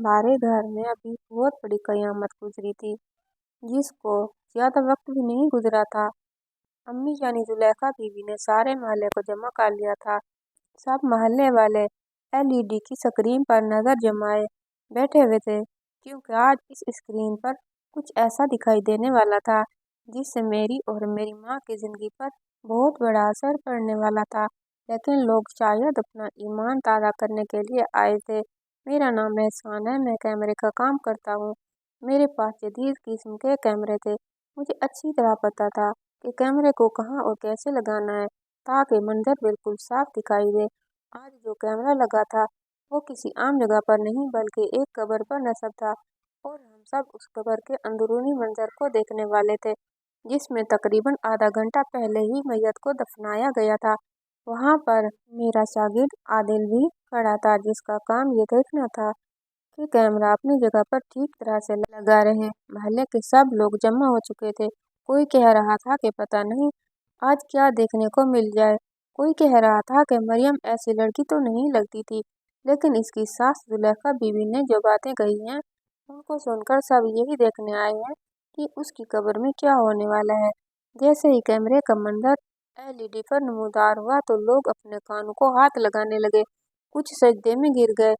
हमारे घर में अभी बहुत बड़ी कयामत गुजरी थी, जिसको ज्यादा वक्त भी नहीं गुजरा था। अम्मी यानी जुलेखा बीवी ने सारे मोहल्ले को जमा कर लिया था। सब मोहल्ले वाले एलईडी की स्क्रीन पर नजर जमाए बैठे हुए थे, क्योंकि आज इस स्क्रीन पर कुछ ऐसा दिखाई देने वाला था जिससे मेरी और मेरी माँ की जिंदगी पर बहुत बड़ा असर पड़ने वाला था। लेकिन लोग शायद अपना ईमान ताज़ा करने के लिए आए थे। मेरा नाम एहसान है, मैं कैमरे का काम करता हूँ। मेरे पास जदीद किस्म के कैमरे थे। मुझे अच्छी तरह पता था कि कैमरे को कहाँ और कैसे लगाना है ताकि मंजर बिल्कुल साफ दिखाई दे। आज जो कैमरा लगा था वो किसी आम जगह पर नहीं बल्कि एक कब्र पर नस्ब था, और हम सब उस कब्र के अंदरूनी मंजर को देखने वाले थे, जिसमें तकरीबन आधा घंटा पहले ही मैयत को दफनाया गया था। वहाँ पर मेरा शागिर्द आदिल भी खड़ा था, जिसका काम ये देखना था कि कैमरा अपनी जगह पर ठीक तरह से लगा रहे। मोहल्ले के सब लोग जमा हो चुके थे। कोई कह रहा था कि पता नहीं आज क्या देखने को मिल जाए। कोई कह रहा था कि मरियम ऐसी लड़की तो नहीं लगती थी, लेकिन इसकी सास जुलेखा बीवी ने जो बातें कही हैं उनको सुनकर सब यही देखने आए हैं कि उसकी कब्र में क्या होने वाला है। जैसे ही कैमरे का मंजर एलईडी पर नमूदार हुआ तो लोग अपने कानों को हाथ लगाने लगे, कुछ सजदे में गिर गए,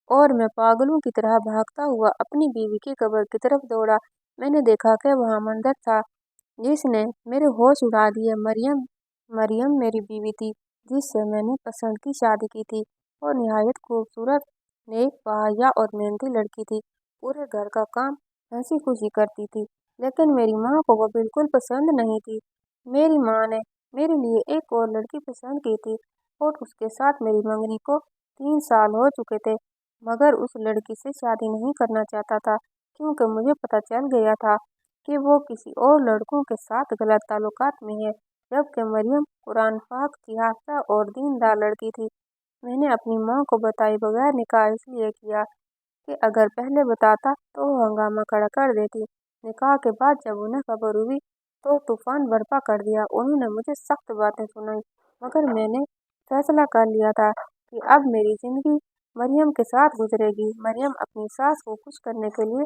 और मैं पागलों की तरह भागता हुआ अपनी बीवी की कब्र की तरफ दौड़ा। मैंने देखा कि वहाँ मंजर था जिसने मेरे होश उड़ा दिए। मरियम मरियम मेरी बीवी थी, जिससे मैंने पसंद की शादी की थी, और निहायत खूबसूरत, नेक, बाहया और मेहनती लड़की थी। पूरे घर का काम हंसी खुशी करती थी, लेकिन मेरी माँ को वो बिल्कुल पसंद नहीं थी। मेरी माँ ने मेरे लिए एक और लड़की पसंद की थी, और उसके साथ मेरी मंगनी को 3 साल हो चुके थे, मगर उस लड़की से शादी नहीं करना चाहता था, क्योंकि मुझे पता चल गया था कि वो किसी और लड़कों के साथ गलत ताल्लुकात में है, जबकि मरियम कुरान पाक की हाफिज़ा और दीनदार लड़की थी। मैंने अपनी माँ को बताए बगैर निकाह इसलिए किया कि अगर पहले बताता तो वो हंगामा खड़ा कर देती। निकाह के बाद जब उन्हें खबर हुई तो तूफान बर्पा कर दिया। उन्होंने मुझे सख्त बातें सुनाई, मगर मैंने फैसला कर लिया था कि अब मेरी जिंदगी मरियम के साथ गुजरेगी। मरियम अपनी सास को खुश करने के लिए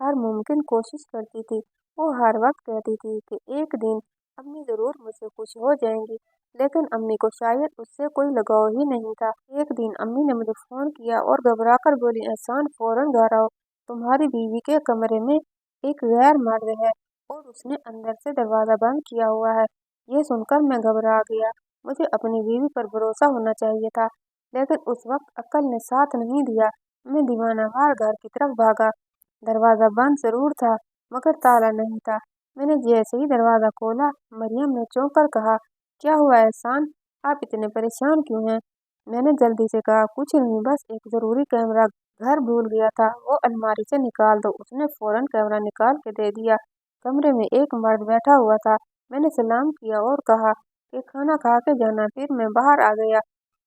हर मुमकिन कोशिश करती थी। वो हर वक्त कहती थी कि एक दिन अम्मी ज़रूर मुझसे खुश हो जाएंगी, लेकिन अम्मी को शायद उससे कोई लगाव ही नहीं था। एक दिन अम्मी ने मुझे फ़ोन किया और घबराकर बोली, एहसान फौरन घर आओ, तुम्हारी बीवी के कमरे में एक गैर मर्द है और उसने अंदर से दरवाज़ा बंद किया हुआ है। ये सुनकर मैं घबरा गया। मुझे अपनी बीवी पर भरोसा होना चाहिए था, लेकिन उस वक्त अक्ल ने साथ नहीं दिया। मैं दीवानावार घर की तरफ भागा। दरवाज़ा बंद जरूर था, मगर ताला नहीं था। मैंने जैसे ही दरवाज़ा खोला, मरियम ने चौंक कर कहा, क्या हुआ एहसान, आप इतने परेशान क्यों हैं? मैंने जल्दी से कहा, कुछ नहीं, बस एक ज़रूरी कैमरा घर भूल गया था, वो अलमारी से निकाल दो। उसने फौरन कैमरा निकाल के दे दिया। कमरे में एक मर्द बैठा हुआ था। मैंने सलाम किया और कहा कि खाना खा के जाना। फिर मैं बाहर आ गया।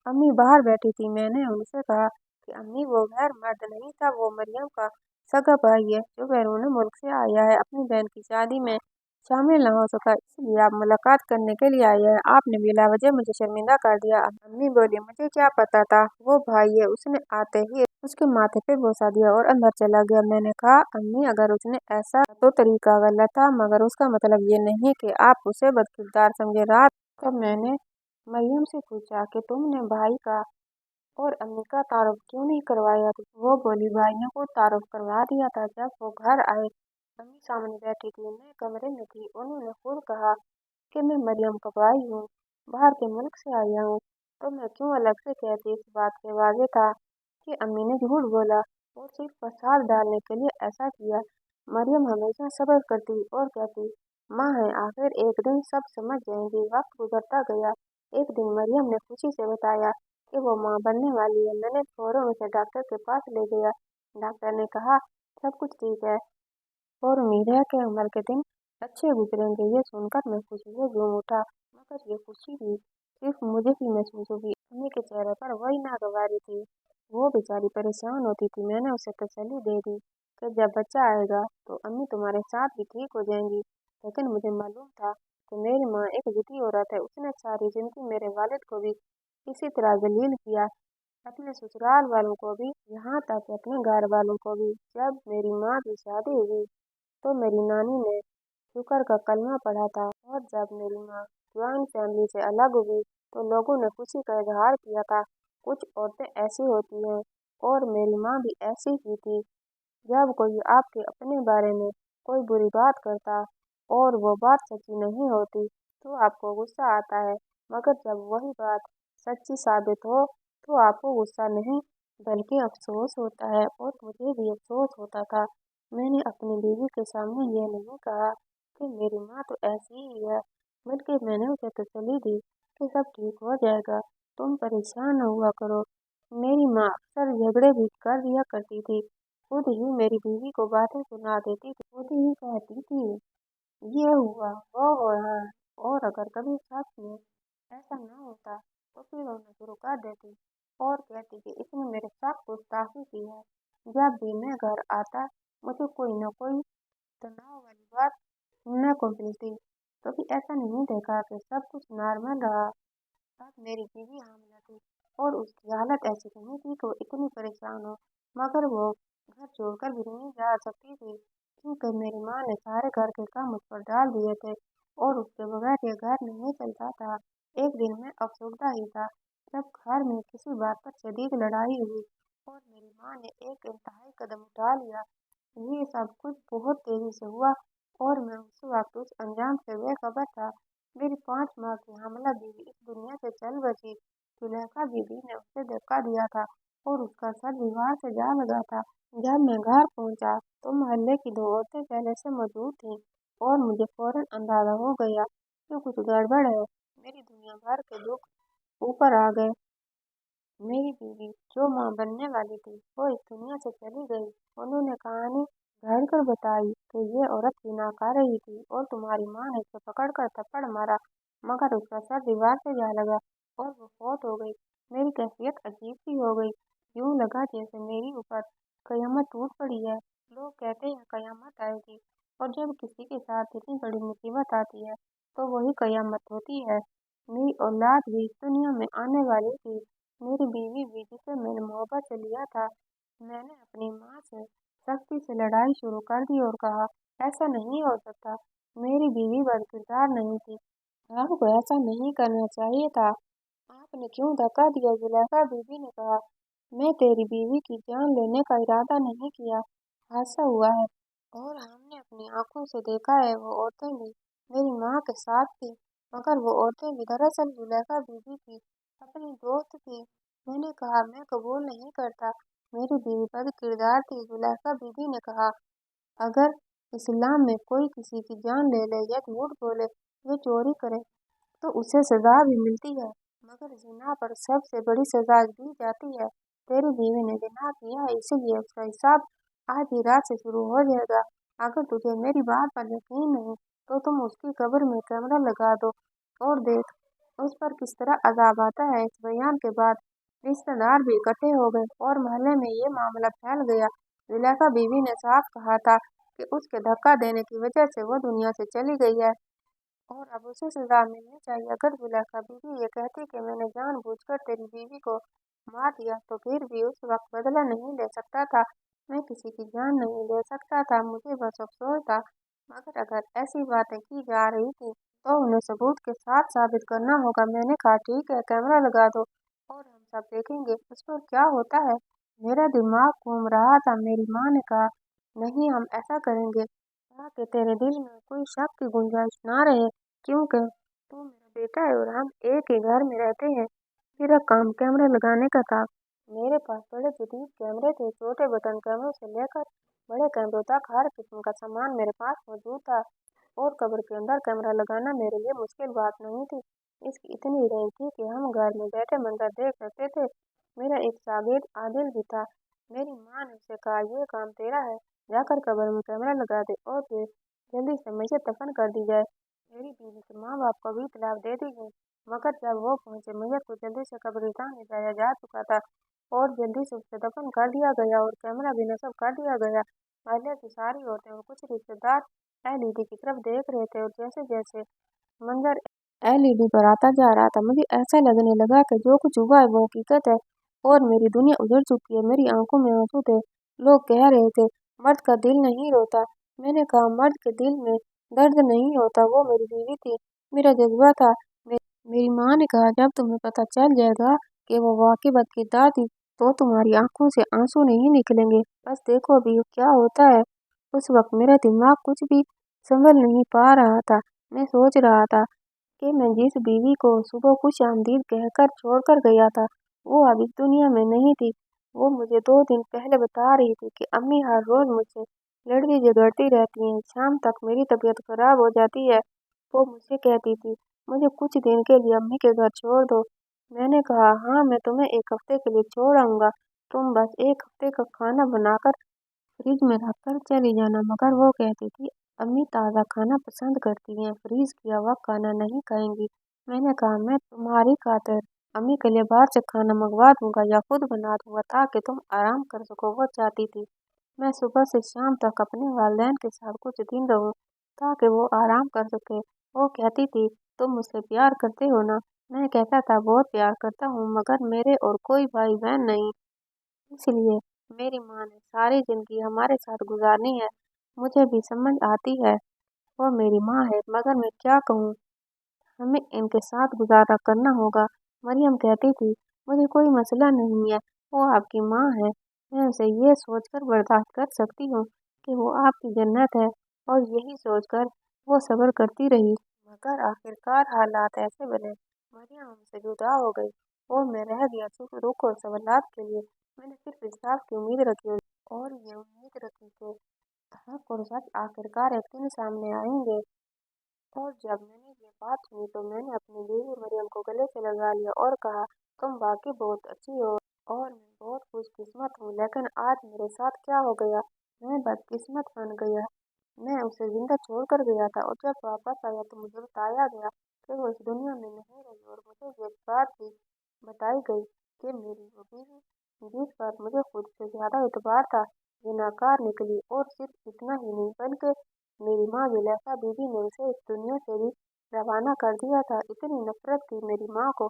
अम्मी बाहर बैठी थी। मैंने उनसे कहा कि अम्मी, वो गैर मर्द नहीं था, वो मरियम का सगा भाई है जो बैरून मुल्क से आया है। अपनी बहन की शादी में शामिल न हो सका, इसलिए आप मुलाकात करने के लिए आए हैं। आपने बिला वजह मुझे शर्मिंदा कर दिया। अम्मी बोली, मुझे क्या पता था वो भाई है। उसने आते ही उसके माथे पे बोसा दिया और अंदर चला गया। मैंने कहा, अम्मी, अगर उसने ऐसा तो तरीका गलत था, मगर उसका मतलब ये नहीं कि आप उसे बदकिरदार समझे। रात को मैंने मरियम से पूछा कि तुमने भाई का और अम्मी का तारुफ क्यों नहीं करवाया? तो वो बोली, भाइयों को तारुफ करवा दिया था जब वो घर आए। अम्मी सामने बैठी थी, मैं कमरे में थी। उन्होंने खुद कहा कि मैं मरियम का भाई हूँ, बाहर के मुल्क से आया हूँ, तो मैं क्यों अलग से कहती? इस बात के वाजे था कि अम्मी ने झूठ बोला और सिर्फ फसाद डालने के लिए ऐसा किया। मरियम हमेशा सब्र करती और कहती, माँ है, आखिर एक दिन सब समझ जाएंगी। वक्त गुजरता गया। एक दिन मरियम ने खुशी से बताया कि वो माँ बनने वाली है। मैंने फौरन उसे डॉक्टर के पास ले गया। डॉक्टर ने कहा, सब कुछ ठीक है और उम्मीद है कि उम्र के दिन अच्छे गुजरेंगे। ये सुनकर मैं खुशी से झूम उठा, मगर ये खुशी भी सिर्फ मुझे ही महसूस हुई। अम्मी के चेहरे पर वही नागवारी थी। वो बेचारी परेशान होती थी। मैंने उसे तसल्ली दे दी कि जब बच्चा आएगा तो अम्मी तुम्हारे साथ भी ठीक हो जाएंगी। लेकिन मुझे मालूम था कि मेरी माँ एक जिद्दी औरत है। उसने सारी जिंदगी मेरे वालिद को भी इसी तरह जलील किया। अपने ससुराल वालों को भी, यहाँ तक कि अपने घर वालों को भी। जब मेरी माँ की शादी हुई तो मेरी नानी ने शुक्र का कलमा पढ़ा था, और जब मेरी माँ ज्वाइंट फैमिली से अलग हुई तो लोगों ने खुशी का इजहार किया था। कुछ औरतें ऐसी होती हैं, और मेरी माँ भी ऐसी ही थी। जब कोई आपके अपने बारे में कोई बुरी बात करता और वो बात सच्ची नहीं होती तो आपको गुस्सा आता है, मगर जब वही बात सच्ची साबित हो तो आपको गुस्सा नहीं बल्कि अफसोस होता है। और मुझे भी अफसोस होता था। मैंने अपनी बीवी के सामने ये नहीं कहा कि मेरी माँ तो ऐसी ही है, बल्कि मैंने उसे तसल्ली दी कि सब ठीक हो जाएगा, तुम परेशान न हुआ करो। मेरी माँ अक्सर झगड़े भी कर दिया करती थी, खुद ही मेरी बीवी को बातें सुना देती थी, खुद ही कहती थी ये हुआ वो हो रहा है। और अगर कभी सच में ऐसा न होता तो फिर रोना शुरू कर देती और कहती कि इसने मेरे साथ गुस्ताखी की है। जब भी मैं घर आता मुझे कोई न कोई तनाव वाली बात सुनने को मिलती। कभी ऐसा नहीं देखा कि सब कुछ नॉर्मल रहा। अब मेरी बीवी हामिला थी और उसकी हालत ऐसी नहीं थी कि वो इतनी परेशान हो, मगर वो घर छोड़कर भी नहीं जा सकती थी, क्योंकि मेरी माँ ने सारे घर के काम मुझ पर डाल दिए थे और उसके बगैर ये घर नहीं चलता था। एक दिन मैं अफसरदा ही था जब घर में किसी बात पर शदीद लड़ाई हुई और मेरी माँ ने एक इंतहाई कदम उठा लिया। ये सब कुछ बहुत तेजी से हुआ और मैं उस वक्त उस अंजाम से बेखबर था। मेरी 5 माह की हामिला बीवी इस दुनिया से चल बसी। जुलेखा बीबी ने उसे धक्का दिया था और उसका सर दीवार से जा लगा था। जब मैं घर पहुंचा तो मोहल्ले की 2 औरतें पहले से मौजूद थीं और मुझे फौरन अंदाजा हो गया कि कुछ गड़बड़ है। मेरी दुनिया भर के दुख ऊपर आ गए। मेरी बीवी जो माँ बनने वाली थी वो इस दुनिया से चली गई। उन्होंने कहानी घर कर बताई कि ये औरत बिना खा रही थी और तुम्हारी माँ ने उसे पकड़कर थप्पड़ मारा, मगर उसका सर दीवार से जा लगा और वो फौत हो गई। मेरी कैफियत अजीब सी हो गई। यूं लगा जैसे मेरी ऊपर कयामत टूट पड़ी है। लोग कहते हैं कयामत आएगी, और जब किसी के साथ इतनी बड़ी मुसीबत आती है तो वही कयामत होती है। मेरी औलाद भी इस दुनिया में आने वाली थी। मेरी बीवी भी, जिसे मैंने मोहब्बत से लिया था। मैंने अपनी माँ से सख्ती से लड़ाई शुरू कर दी और कहा ऐसा नहीं हो सकता। मेरी बीवी बदकिरदार नहीं थी, आपको ऐसा नहीं करना चाहिए था, आपने क्यों धक्का दिया? जुलेखा बीबी ने कहा मैं तेरी बीवी की जान लेने का इरादा नहीं किया, हादसा हुआ है और हमने अपनी आंखों से देखा है। वो औरतें भी मेरी माँ के साथ थी, मगर वो औरतें भी दरअसल जुलेखा बीबी की अपनी दोस्त थी। मैंने कहा मैं कबूल नहीं करता, मेरी बीवी बद किरदार थी। जुलेखा बीबी ने कहा अगर इस्लाम में कोई किसी की जान ले ले या झूठ बोले या चोरी करे तो उसे सजा भी मिलती है, मगर जिना पर सबसे बड़ी सजा दी जाती है। तेरी बीवी ने जिना किया है, इसीलिए उसका हिसाब आज ही रात से शुरू हो जाएगा। अगर तुझे मेरी बात पर यकीन नहीं तो तुम उसकी कब्र में कैमरा लगा दो और देख उस पर किस तरह अजाब आता है। इस बयान के बाद रिश्तेदार भी इकट्ठे हो गए और मोहल्ले में ये मामला फैल गया। जुलेखा बीवी ने साफ कहा था कि उसके धक्का देने की वजह से वो दुनिया से चली गई है और अब उसे सजा मिलनी चाहिए। अगर जुलेखा बीवी ये कहती कि मैंने जानबूझकर तेरी बीवी को मार दिया तो फिर भी उस वक्त बदला नहीं ले सकता था, मैं किसी की जान नहीं ले सकता था, मुझे बस अफसोस था। मगर अगर ऐसी बातें की जा रही थी तो उन्हें सबूत के साथ साबित करना होगा। मैंने कहा ठीक है, कैमरा लगा दो और हम सब देखेंगे उस पर क्या होता है। मेरा दिमाग घूम रहा था। मेरी माँ ने कहा नहीं, हम ऐसा करेंगे ताकि तेरे दिल में कोई शक की गुंजाइश ना रहे, क्योंकि तू मेरा बेटा है और हम एक ही घर में रहते हैं। मेरा काम कैमरा लगाने का था। मेरे पास बड़े जदीद कैमरे थे, छोटे बटन कैमरों से लेकर बड़े कैमरों तक हर किस्म का सामान मेरे पास मौजूद था और कब्र के अंदर कैमरा लगाना मेरे लिए मुश्किल बात नहीं थी। इसकी इतनी रेंज थी कि हम घर में बैठे मंजर देख सकते थे। मेरा एक शागिर्द आदिल भी था। मेरी माँ ने उसे कहा ये काम तेरा है, जाकर कब्र में कैमरा लगा दे और फिर जल्दी से मैयत दफन कर दी जाए। मेरी बीवी के माँ बाप को भी इतलाफ दे दी गई, मगर जब वो पहुंचे मैयत को जल्दी से कब्रिस्तान ले जाया जा चुका था और जल्दी से उसे दफन कर दिया गया और कैमरा भी नस्ब कर दिया गया। मोहल्ले की सारी औरतें और कुछ रिश्तेदार एलईडी की तरफ देख रहे थे और जैसे जैसे मंजर एलईडी पर आता जा रहा था मुझे ऐसा लगने लगा कि जो कुछ हुआ है वो हकीकत है और मेरी दुनिया उजड़ चुकी है। मेरी आंखों में आंसू थे। लोग कह रहे थे मर्द का दिल नहीं रोता। मैंने कहा मर्द के दिल में दर्द नहीं होता। वो मेरी बीवी थी, मेरा जज्बा था। मेरी माँ ने कहा जब तुम्हें पता चल जाएगा कि वो वाकई बदकिरदार थी तो तुम्हारी आंखों से आंसू नहीं निकलेंगे। बस देखो अभी क्या होता है। उस वक्त मेरा दिमाग कुछ भी संभल नहीं पा रहा था। मैं सोच रहा था कि मैं जिस बीवी को सुबह खुश आमदीद कहकर छोड़कर गया था वो अब इस दुनिया में नहीं थी। वो मुझे 2 दिन पहले बता रही थी कि अम्मी हर रोज मुझसे लड़ती झगड़ती रहती हैं। शाम तक मेरी तबीयत खराब हो जाती है। वो मुझसे कहती थी मुझे कुछ दिन के लिए अम्मी के घर छोड़ दो। मैंने कहा हाँ मैं तुम्हें एक हफ्ते के लिए छोड़ आऊंगा। तुम बस एक हफ्ते का खाना बनाकर फ्रिज में रखकर चली जाना। मगर वो कहती थी अम्मी ताज़ा खाना पसंद करती हैं, फ्रीज किया हुआ खाना नहीं खाएंगी। मैंने कहा मैं तुम्हारी खातिर अम्मी के लिए बाहर से खाना मंगवा दूंगा या खुद बना दूंगा ताकि तुम आराम कर सको। वो चाहती थी मैं सुबह से शाम तक अपने वालिदैन के साथ कुछ दिन रहूं ताकि वो आराम कर सके। वो कहती थी तुम मुझसे प्यार करते हो ना। मैं कहता था बहुत प्यार करता हूँ मगर मेरे और कोई भाई बहन नहीं, इसलिए मेरी माँ ने सारी जिंदगी हमारे साथ गुजारनी है। मुझे भी समझ आती है वो मेरी माँ है मगर मैं क्या कहूँ, हमें इनके साथ गुजारा करना होगा। मरियम कहती थी मुझे कोई मसला नहीं है, वो आपकी माँ है। मैं उसे ये सोचकर बर्दाश्त कर सकती हूँ कि वो आपकी जन्नत है और यही सोचकर वो सब्र करती रही। मगर आखिरकार हालात ऐसे बने, मरियम हमसे जुदा हो गई और मैं रह गया सिर्फ रुख और सवालात के लिए। मैंने सिर्फ इंसाफ की उम्मीद रखी और ये उम्मीद रखी कि हक और सच आखिरकार एक दिन सामने आएंगे। और जब मैंने ये बात सुनी तो मैंने अपनी बीवी मरियम को गले से लगा लिया और कहा तुम वाकई बहुत अच्छी हो और मैं बहुत खुशकिस्मत हूँ। लेकिन आज मेरे साथ क्या हो गया, मैं बदकिस्मत बन गया। मैं उसे जिंदा छोड़ कर गया था और जब वापस आया तो मुझे बताया गया कि वो इस दुनिया में नहीं रही और मुझे ये बात भी बताई गई कि मेरी वो बीवी जिस पर मुझे खुद से ज्यादा एतबार था जिनाकार निकली। और सिर्फ इतना ही नहीं बल्कि मेरी माँ जुलेखा बीबी ने उसे इस दुनिया से भी रवाना कर दिया था। इतनी नफरत थी मेरी माँ को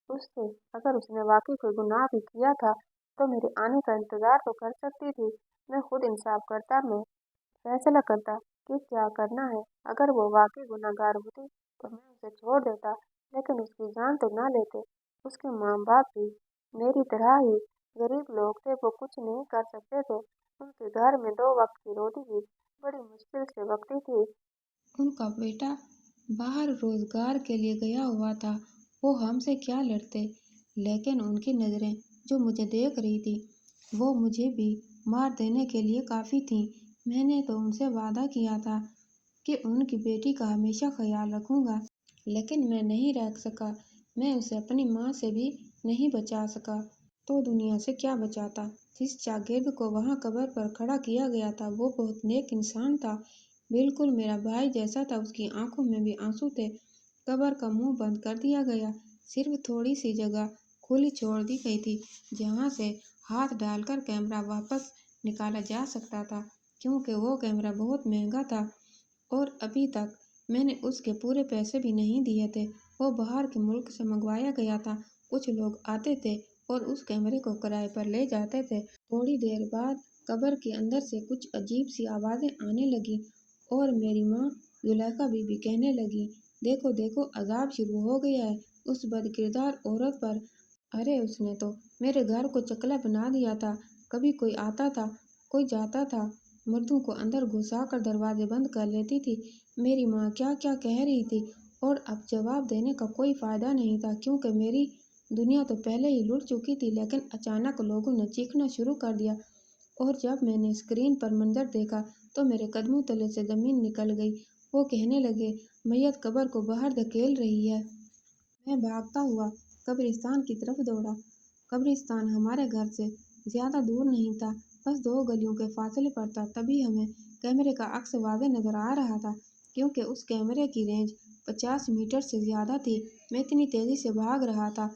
उससे। अगर उसने वाकई कोई गुनाह भी किया था तो मेरे आने का इंतजार तो कर सकती थी। मैं खुद इंसाफ करता, मैं फैसला करता कि क्या करना है। अगर वो वाकई गुनहगार होती तो मैं उसे छोड़ देता, लेकिन उसकी जान तो ना लेते। उसके माँ बाप भी मेरी तरह ही गरीब लोग थे, वो कुछ नहीं कर सकते थे। उनके घर में 2 वक्त की रोटी भी बड़ी मुश्किल से पकती थी। उनका बेटा बाहर रोजगार के लिए गया हुआ था। वो हमसे क्या लड़ते, लेकिन उनकी नज़रें जो मुझे देख रही थी वो मुझे भी मार देने के लिए काफ़ी थी। मैंने तो उनसे वादा किया था कि उनकी बेटी का हमेशा ख्याल रखूंगा, लेकिन मैं नहीं रख सका। मैं उसे अपनी माँ से भी नहीं बचा सका तो दुनिया से क्या बचाता। जिस शागिर्द को वहाँ कब्र पर खड़ा किया गया था वो बहुत नेक इंसान था, बिल्कुल मेरा भाई जैसा था। उसकी आंखों में भी आंसू थे। कब्र का मुंह बंद कर दिया गया, सिर्फ थोड़ी सी जगह खुली छोड़ दी गई थी जहाँ से हाथ डालकर कैमरा वापस निकाला जा सकता था, क्योंकि वो कैमरा बहुत महंगा था और अभी तक मैंने उसके पूरे पैसे भी नहीं दिए थे। वो बाहर के मुल्क से मंगवाया गया था। कुछ लोग आते थे और उस कैमरे को किराए पर ले जाते थे। थोड़ी देर बाद कब्र के अंदर से कुछ अजीब सी आवाज़ें आने लगी और मेरी माँ जुलेखा बीबी कहने लगी देखो देखो अजाब शुरू हो गया है उस बदकिरदार औरत पर। अरे उसने तो मेरे घर को चकला बना दिया था। कभी कोई आता था, कोई जाता था, मर्दों को अंदर घुसा कर दरवाजे बंद कर लेती थी। मेरी माँ क्या क्या कह रही थी और अब जवाब देने का कोई फ़ायदा नहीं था, क्योंकि मेरी दुनिया तो पहले ही लुट चुकी थी। लेकिन अचानक लोगों ने चीखना शुरू कर दिया और जब मैंने स्क्रीन पर मंजर देखा तो मेरे कदमों तले से ज़मीन निकल गई। वो कहने लगे मैयत कब्र को बाहर धकेल रही है। मैं भागता हुआ कब्रिस्तान की तरफ दौड़ा। कब्रिस्तान हमारे घर से ज़्यादा दूर नहीं था, बस 2 गलियों के फासले पर था। तभी हमें कैमरे का अक्स वाज़े नज़र आ रहा था, क्योंकि उस कैमरे की रेंज 50 मीटर से ज़्यादा थी। मैं इतनी तेज़ी से भाग रहा था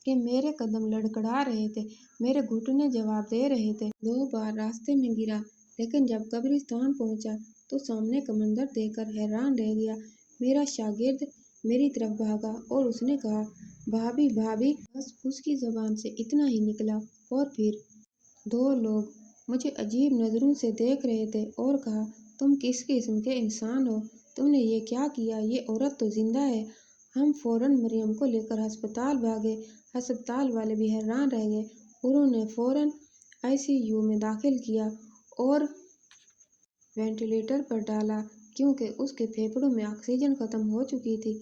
कि मेरे कदम लड़खड़ा रहे थे, मेरे घुटने जवाब दे रहे थे। 2 बार रास्ते में गिरा, लेकिन जब कब्रिस्तान पहुंचा तो सामने का मंजर देखकर हैरान रह गया। मेरा शागिर्द मेरी तरफ भागा और उसने कहा بھابھی بھابھی بس اس کی زبان سے اتنا ہی نکلا اور پھر دو لوگ مجھے عجیب نظروں سے دیکھ رہے تھے اور کہا تم کس قسم کے انسان ہو، تم نے یہ کیا کیا، یہ عورت تو زندہ ہے۔ ہم فوراً مریم کو لے کر ہسپتال بھاگے۔ ہسپتال والے بھی حیران رہ گئے۔ انہوں نے فوراً ICU میں داخل کیا اور وینٹیلیٹر پر ڈالا کیونکہ اس کے پھیپھڑوں میں آکسیجن ختم ہو چکی تھی۔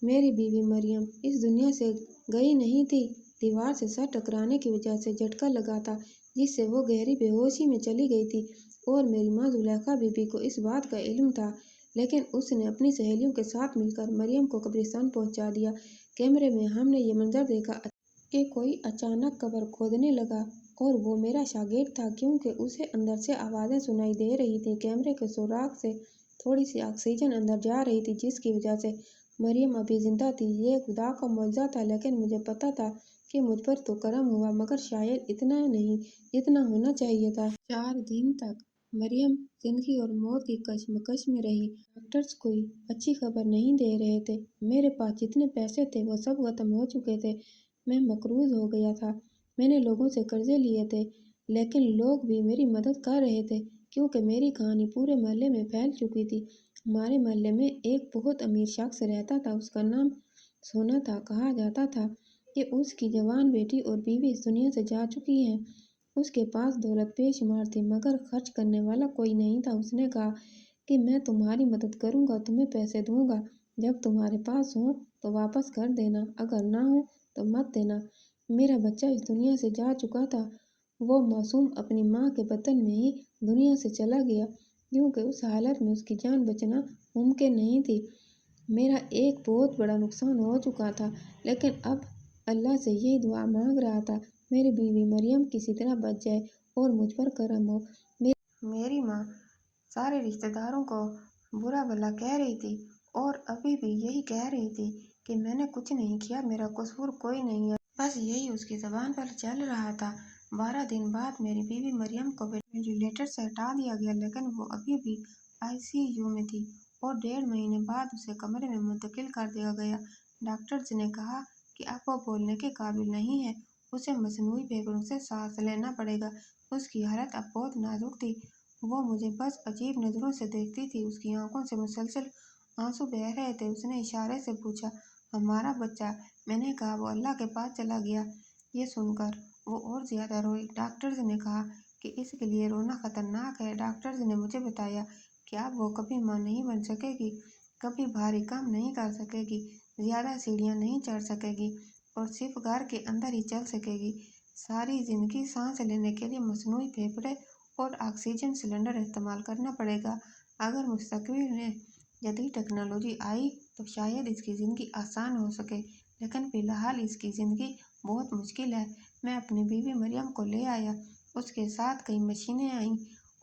میری بیوی مریم اس دنیا سے گئی نہیں تھی۔ دیوار سے سر ٹکرانے کی وجہ سے جھٹکا لگا تھا جس سے وہ گہری بے ہوشی میں چلی گئی تھی اور میری ماں زلیخا بی بی کو اس بات کا علم تھا، لیکن اس نے اپنی سہیلیوں کے ساتھ مل کر مریم کو قبرستان پہنچا دیا۔ کیمرے میں ہم نے یہ منظر دیکھا کہ کوئی اچانک قبر کھودنے لگا اور وہ میرا شاگرد تھا کیونکہ اسے اندر سے آوازیں سنائی دے رہی تھیں۔ کیمرے کے سوراخ سے تھوڑی سی آکسیجن اندر جا رہی تھی جس کی وجہ سے مریم ابھی زندہ تھی۔ یہ خدا کا معجزہ تھا، لیکن مجھے پتا تھا کہ مجھ پر تو کرم ہوا مگر شاید اتنا نہیں جتنا ہونا چاہیے تھا۔ 4 دن تک مریم زندگی اور موت کی کشمکش میں رہی۔ ڈاکٹرز کوئی اچھی خبر نہیں دے رہے تھے۔ میرے پاس جتنے پیسے تھے وہ سب ختم ہو چکے تھے۔ میں مقروض ہو گیا تھا۔ میں نے لوگوں سے قرضے لیے تھے، لیکن لوگ بھی میری مدد کر رہے تھے کیونکہ میری کہانی پورے محلے میں پھیل چکی تھی۔ ہمارے محلے میں ایک بہت امیر شخص رہتا تھا، اس کا نام سونا تھا۔ کہا جاتا تھا کہ اس کی جوان بیٹی اور بیوی اس دنیا سے جا چکی ہیں۔ اس کے پاس دولت بے شمار تھی مگر خرچ کرنے والا کوئی نہیں تھا۔ اس نے کہا کہ میں تمہاری مدد کروں گا، تمہیں پیسے دوں گا، جب تمہارے پاس ہوں تو واپس کر دینا، اگر نہ ہوں تو مت دینا۔ میرا بچہ اس دنیا سے جا چکا تھا۔ وہ معصوم اپنی ماں کے بطن میں ہی دنیا سے چلا گیا کیونکہ اس حالت میں اس کی جان بچنا ممکن نہیں تھی۔ میرا ایک بہت بڑا نقصان ہو چکا تھا، لیکن اب اللہ سے یہی دعا مانگ رہا تھا میری بیوی مریم کسی طرح بچ جائے اور مجھ پر کرم ہو۔ میری ماں سارے رشتہ داروں کو برا بھلا کہہ رہی تھی اور ابھی بھی یہی کہہ رہی تھی کہ میں نے کچھ نہیں کیا، میرا قصور کوئی نہیں ہے، بس یہی اس کی زبان پر چل رہا تھا۔ 12 دن بعد میری بیوی مریم کو وینٹیلیٹر سے ہٹا دیا گیا، لیکن وہ ابھی بھی ICU میں تھی اور 1.5 مہینے بعد اسے کمرے میں منتقل کر دیا گیا۔ ڈاکٹرز نے کہا کہ اب وہ بولنے کے قابل نہیں ہے، اسے مصنوعی پھیپھڑوں سے سانس لینا پڑے گا۔ اس کی حالت اب بہت نازک تھی۔ وہ مجھے بس عجیب نظروں سے دیکھتی تھی، اس کی آنکھوں سے مسلسل آنسو بہہ رہے تھے۔ اس نے اشارے سے پوچھا ہمارا بچہ؟ میں نے کہا وہ اللہ کے پاس چلا گیا۔ یہ سن کر وہ اور زیادہ روئی۔ ڈاکٹرز نے کہا کہ اس کے لیے رونا خطرناک ہے۔ ڈاکٹرز نے مجھے بتایا کہ اب وہ کبھی ماں نہیں بن سکے گی، کبھی بھاری کام نہیں کر سکے گی، زیادہ سیڑھیاں نہیں چڑھ سکے گی اور صرف گھر کے اندر ہی چل سکے گی۔ ساری زندگی سانس لینے کے لیے مصنوعی پھیپھڑے اور آکسیجن سلنڈر استعمال کرنا پڑے گا۔ اگر مستقبل میں جدید ٹیکنالوجی آئی تو شاید اس کی زندگی آسان ہو سکے، لیکن فی الحال اس کی زندگی بہت مشکل ہے۔ میں اپنی بیوی مریم کو لے آیا۔ اس کے ساتھ کئی مشینیں آئیں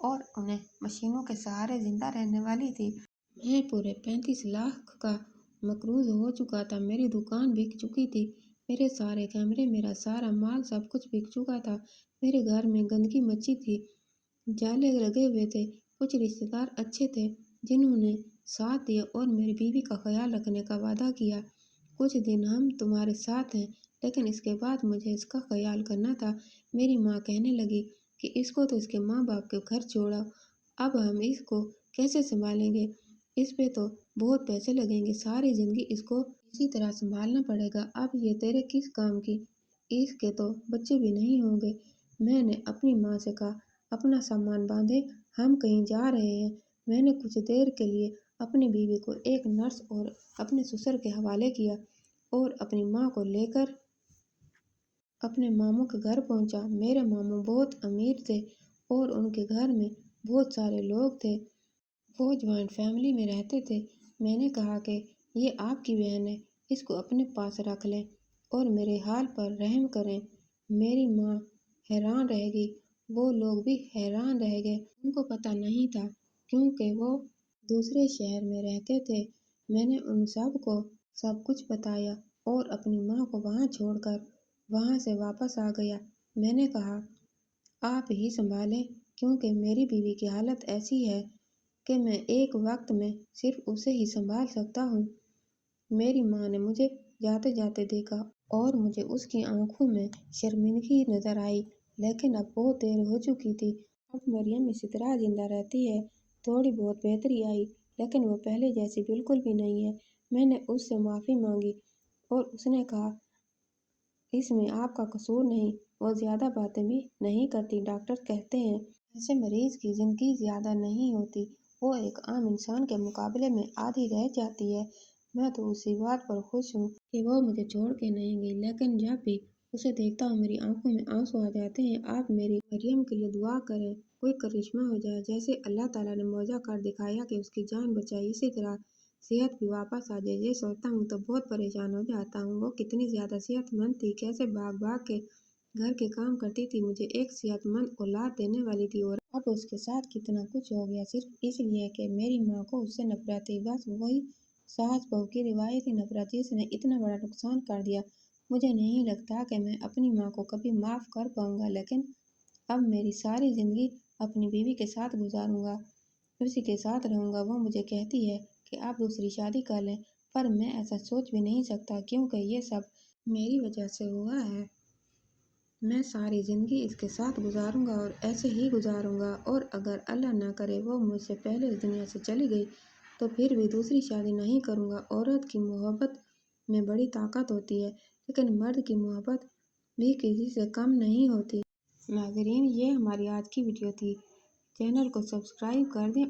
اور انہیں مشینوں کے سہارے زندہ رہنے والی تھی۔ میں پورے 35 لاکھ کا مقروض ہو چکا تھا۔ میری دکان بک چکی تھی، میرے سارے کیمرے، میرا سارا مال، سب کچھ بک چکا تھا۔ میرے گھر میں گندگی مچی تھی، جالے لگے ہوئے تھے۔ کچھ رشتہ دار اچھے تھے جنہوں نے ساتھ دیا اور میری بیوی کا خیال رکھنے کا وعدہ کیا۔ کچھ دن ہم تمہارے ساتھ ہیں، لیکن اس کے بعد مجھے اس کا خیال کرنا تھا۔ میری ماں کہنے لگی کہ اس کو تو اس کے ماں باپ کے گھر چھوڑو، اب ہم اس کو کیسے سنبھالیں گے؟ اس پہ تو بہت پیسے لگیں گے، ساری زندگی اس کو اسی طرح سنبھالنا پڑے گا۔ اب یہ تیرے کس کام کی؟ اس کے تو بچے بھی نہیں ہوں گے۔ میں نے اپنی ماں سے کہا اپنا سامان باندھیں، ہم کہیں جا رہے ہیں۔ میں نے کچھ دیر کے لیے اپنی بیوی کو ایک نرس اور اپنے سسر کے حوالے کیا اور اپنی ماں کو لے کر اپنے ماموں کے گھر پہنچا۔ میرے ماموں بہت امیر تھے اور ان کے گھر میں بہت سارے لوگ تھے، وہ جوائنٹ فیملی میں رہتے تھے۔ میں نے کہا کہ یہ آپ کی بہن ہے، اس کو اپنے پاس رکھ لیں اور میرے حال پر رحم کریں۔ میری ماں حیران رہ گئی، وہ لوگ بھی حیران رہ گئے۔ ان کو پتہ نہیں تھا کیونکہ وہ دوسرے شہر میں رہتے تھے۔ میں نے ان سب کو سب کچھ بتایا اور اپنی ماں کو وہاں چھوڑ کر وہاں سے واپس آ گیا۔ میں نے کہا آپ ہی سنبھالیں کیونکہ میری بیوی کی حالت ایسی ہے کہ میں ایک وقت میں صرف اسے ہی سنبھال سکتا ہوں۔ میری ماں نے مجھے جاتے جاتے دیکھا اور مجھے اس کی آنکھوں میں شرمندگی نظر آئی، لیکن اب بہت دیر ہو چکی تھی۔ اب مریم اسی طرح زندہ رہتی ہے۔ تھوڑی بہت بہتری آئی، لیکن وہ پہلے جیسی بالکل بھی نہیں ہے۔ میں نے اس سے معافی مانگی اور اس نے کہا، اس میں آپ کا قصور نہیں، وہ زیادہ باتیں بھی نہیں کرتی۔ ڈاکٹر کہتے ہیں ایسے مریض کی زندگی زیادہ نہیں ہوتی، وہ ایک عام انسان کے مقابلے میں آدھی رہ جاتی ہے۔ میں تو اسی بات پر خوش ہوں کہ وہ مجھے چھوڑ کے نہیں گئی، لیکن جب بھی اسے دیکھتا ہوں میری آنکھوں میں آنسو آ جاتے ہیں۔ آپ میری مریم کے لیے دعا کریں، کوئی کرشمہ ہو جائے، جیسے اللہ تعالیٰ نے معجزہ کر دکھایا کہ اس کی جان بچائی، اسی طرح صحت بھی واپس آ جائے۔ یہ سوچتا ہوں تو بہت پریشان ہو جاتا ہوں۔ وہ کتنی زیادہ صحت مند تھی، کیسے بھاگ بھاگ کے گھر کے کام کرتی تھی، مجھے ایک صحت مند اولاد دینے والی تھی، اور اب اس کے ساتھ کتنا کچھ ہو گیا صرف اس لیے کہ میری ماں کو اس سے نفرت تھی۔ بس وہی ساس بہو کی روایتی نفرت جس نے اتنا بڑا نقصان کر دیا۔ مجھے نہیں لگتا کہ میں اپنی ماں کو کبھی معاف کر پاؤں گا، لیکن اب میری ساری زندگی اپنی بیوی کے ساتھ گزاروں گا، اسی کے ساتھ رہوں گا۔ وہ مجھے کہتی ہے کہ آپ دوسری شادی کر لیں، پر میں ایسا سوچ بھی نہیں سکتا، کیونکہ یہ سب میری وجہ سے ہوا ہے۔ میں ساری زندگی اس کے ساتھ گزاروں گا اور ایسے ہی گزاروں گا، اور اگر اللہ نہ کرے وہ مجھ سے پہلے اس دنیا سے چلی گئی تو پھر بھی دوسری شادی نہیں کروں گا۔ عورت کی محبت میں بڑی طاقت ہوتی ہے، لیکن مرد کی محبت بھی کسی سے کم نہیں ہوتی۔ ناظرین، یہ ہماری آج کی ویڈیو تھی۔ چینل کو سبسکرائب کر دیں۔